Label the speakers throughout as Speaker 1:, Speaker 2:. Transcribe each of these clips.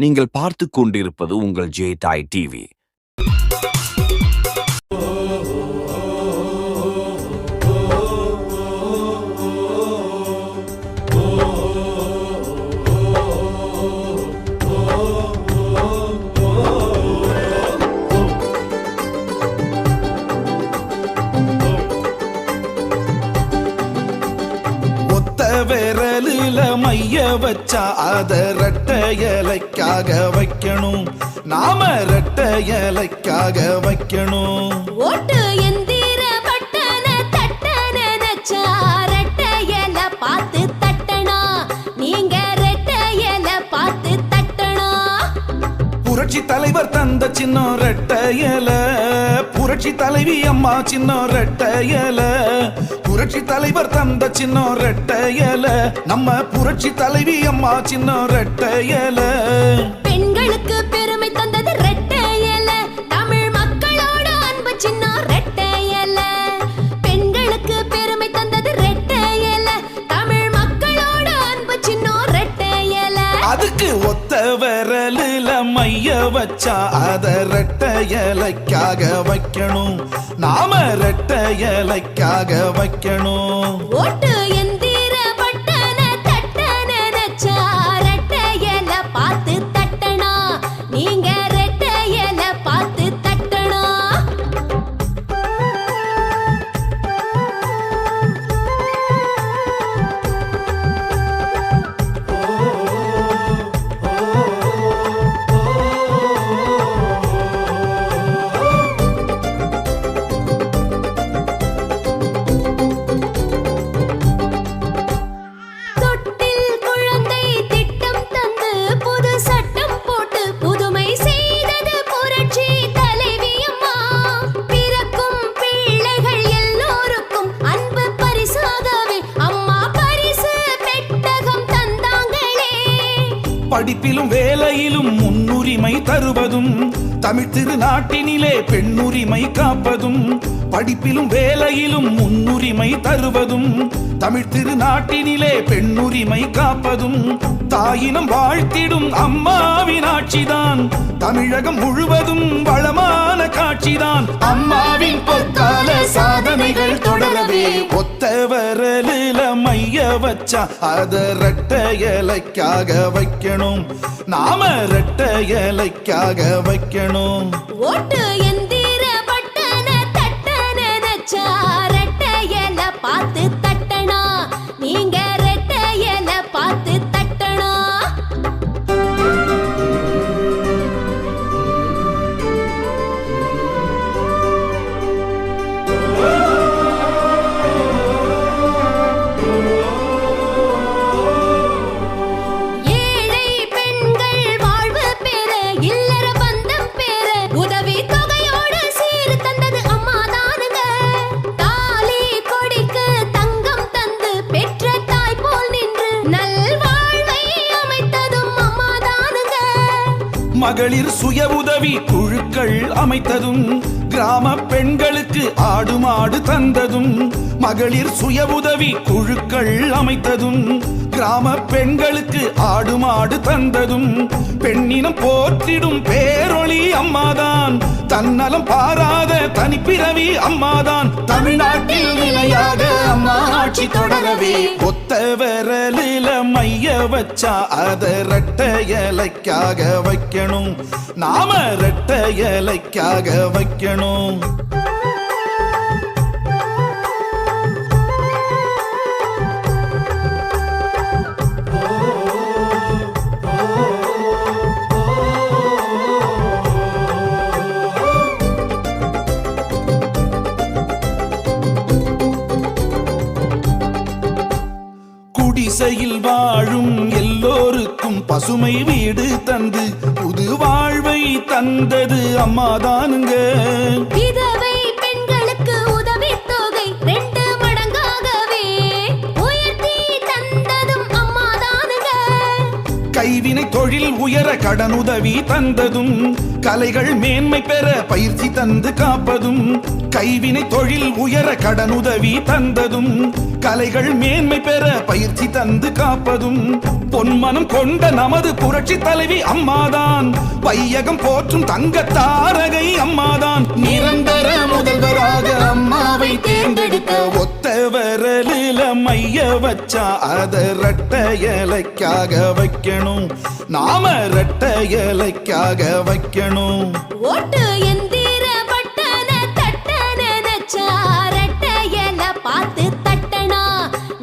Speaker 1: நீங்கள் பார்த்து கொண்டிருப்பது உங்கள் ஜே தாய் டிவி.
Speaker 2: விரலில மைய வச்சா அத ரெட்டை இலைக்காக வைக்கணும், நாம ரெட்டை இலைக்காக வைக்கணும்.
Speaker 3: ஓட்டு எந்திர பட்டன தட்டன நச்சா ரெட்டை இலை பார்த்து தட்டனா, நீங்க ரெட்டை இலை பார்த்து தட்டனா.
Speaker 2: புரட்சி தலைவர் தந்த சின்னம் ரெட்டை இலை, புரட்சி தலைவி அம்மா சின்னம் ரெட்டை இலை. புரட்சி தலைவர் தந்த சின்னம் ரெட்டை இலை, நம்ம புரட்சி தலைவி அம்மா சின்னம் ரெட்டை இலை.
Speaker 3: பெண்களுக்கு பெருமை தந்தது ரெட்டை இலை, தமிழ் மக்களோட அன்பு சின்னம் ரெட்டை இலை. பெண்களுக்கு பெருமை தந்தது ரெட்டை இலை, தமிழ் மக்களோட அன்பு சின்னம் ரெட்டை இலை.
Speaker 2: அதுக்கு ஒத்த விரலில மைய வச்சா அத ரெட்டை இலைக்காக வைக்கணும், நாம ரெட்டை இலைக்காக வைக்கணும்.
Speaker 3: ஓட்டு எந்திர பட்டன தட்டன நச்சா ரெட்டை இலை பார்த்து தட்டனா, நீங்க ரெட்டை இலை பார்த்து தட்டனா.
Speaker 2: படிப்பிலும் வேலையிலும் முன்னுரிமை தருவதும், தமிழ் திருநாட்டினிலே பெண்ணுரிமை காப்பதும். படிப்பிலும் வேலையிலும் முன்னுரிமை தருவதும், தமிழ் திருநாட்டினிலே பெண்ணுரிமை காப்பதும். தாயினம் வாழ்த்திடும் அம்மாவின் ஆட்சிதான், தமிழகம் முழுவதும் வளமான காட்சிதான். அம்மாவின் பொற்கால சாதனைகள் தொடரவே ஒத்த விரலில மைய வச்சா அத ரெட்டை இலைக்காக வைக்கணும், நாம ரெட்டை இலைக்காக வைக்கணும்.
Speaker 3: ஓட்டு எந்திர பட்டன தட்டன நச்சா ரெட்டை இலை பார்த்து தட்டனா, நீங்க ரெட்டை இலை பார்த்து தட்டனா. ஏழை பெண்கள் வாழ்வு பெற, இல்லற பந்தம் பெற, உதவி தொகையோடு சீர் தந்தது அம்மாதானுங்க. தாலி கொடிக்கு தங்கம் தந்து பெற்ற தாய் போல் நின்று நல்வாழ்வை அமைத்ததும் அம்மாதானுங்க.
Speaker 2: மகளிர் சுய உதவி குழுக்கள் அமைத்ததும், கிராம பெண்களுக்கு ஆடு மாடு தந்ததும். மகளிர் சுய உதவி குழுக்கள் அமைத்ததும், கிராம பெண்களுக்கு ஆடு மாடு தந்ததும். பெண்ணினம் போற்றிடும் பேரொளி அம்மாதான், தன்னலம் பாராத தனிப்பிறவி அம்மாதான். தமிழ்நாட்டில் நிலையாக அம்மா ஆட்சி தொடரவே ஒத்த விரலில மைய வச்சா அத ரெட்டை இலைக்காக வைக்கணும், நாம ரெட்டை இலைக்காக வைக்கணும். குடிசையில் வாழும் எல்லோருக்கும் பசுமை வீடு தந்து புது வாழ்வை தந்தது அம்மாதானுங்க.
Speaker 3: விதவை பெண்களுக்கு உதவி தொகை 2 மடங்காகவே உயர்த்தி தந்ததும் அம்மாதானுங்க.
Speaker 2: கைவினை தொழில் உயர கடனுதவி தந்ததும், கலைகள் மேன்மை பெற பயிற்சி தந்து காப்பதும் கைவினை தொழில் உயர கடனுதவி தந்ததும் கலைகள் மேன்மை பெற பயிற்சி தந்து காப்பதும் பொன்மனம் கொண்ட நமது புரட்சி தலைவி அம்மாதான் வையகம் போற்றும் தங்க தாரகை அம்மாதான் நிரந்தர முதல்வராக அம்மாவை தேர்ந்தெடுக்க ஒத்த வரலில மைய வச்சா அத ரெட்ட இலைக்காக வைக்கணும் நாம ரெட்ட இலைக்காக வைக்கணும்
Speaker 3: ஓட்டு எந்திர பட்டன தட்ட நினைச்சா ரெட்ட இலை பார்த்து தட்டனா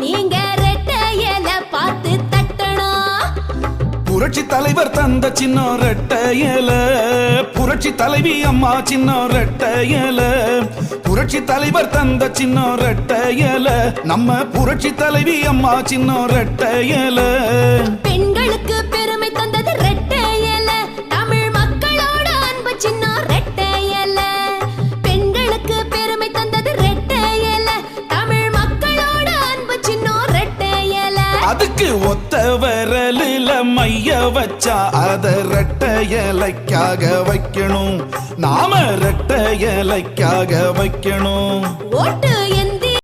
Speaker 3: நீங்க ரெட்ட இலை பார்த்து தட்டனா
Speaker 2: புரட்சி தலைவர் தந்த சின்ன ரெட்ட இலை புரட்சி தலைவி அம்மா சின்ன ரெட்ட இலை புரட்சி தலைவர் தந்த சின்ன ரெட்ட இலை நம்ம புரட்சி தலைவி அம்மா சின்ன ரெட்ட இலை
Speaker 3: பெண்களுக்கு பெருமை தந்தது ரெட்ட இலை தமிழ் மக்களோட அன்பு சின்ன ரெட்ட இலை பெண்களுக்கு பெருமை தந்தது ரெட்ட இலை தமிழ் மக்களோட அன்பு சின்ன ரெட்ட இலை
Speaker 2: அதுக்கு ஒத்த வரலில மைய வச்சா அத ரெட்ட இலைக்காக வைக்கணும் நாம ரெட்ட இலைக்காக வைக்கணும்
Speaker 3: ஓட்டு எந்த